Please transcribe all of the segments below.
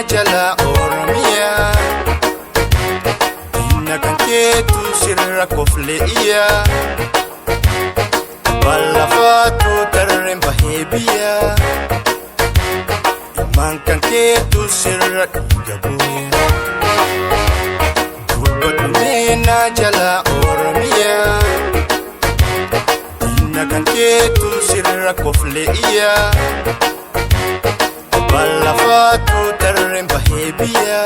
Jala Oromia Inna kan keetu sirra kofle'iya Balafaatu tarreen bahee biyya Imaan kan keetu sirra dhiiga bu'e Dubbadhu meena jala Oromia Inna kan keetu sirra kofle'iya Balafaatu tarreen bahee biyya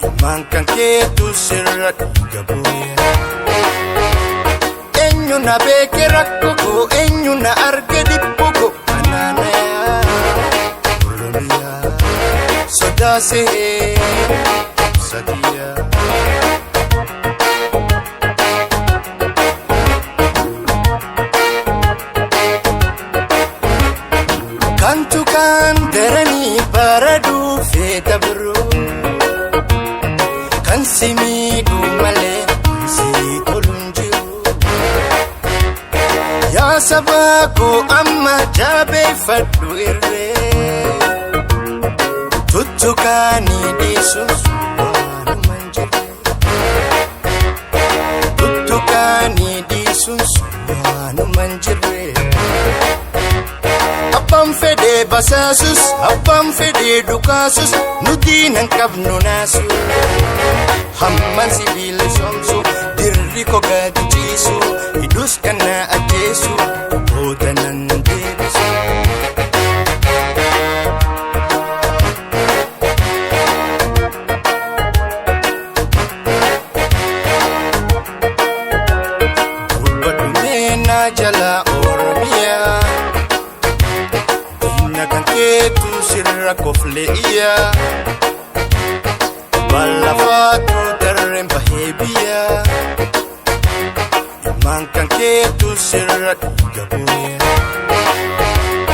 Imaan kan keetu sirra dhiiga bu'e Eenyu na beeke rakkoo koo eenyu na arge dhiphuu koo anaanayaa Oromiyaa sodaasee sadiyaa Kantu kan daranii baraduu feeta biroo Kan si miidhuu malee si toluun jiru Yaa saba koo amma jabeeffadhu irree Tuttukaanii dhiisuun waanuman jirre Tuttukaanii dhiisuun waanuman jirre Abbaan fedhee basaasus, abbaan fedhee dhukaasus Nuti nan qabnu naasu Hammaan sibiila somsu, dirri koo gadi ciisu Hidhus kan na ajjeesu, booda nan deebisu Dubbadhu meena jala Oromiyaa Kan keetu sirra kofle'iya Balafaatu tarreen bahee biyya Imaan kan keetu sirra dhiiga bu'e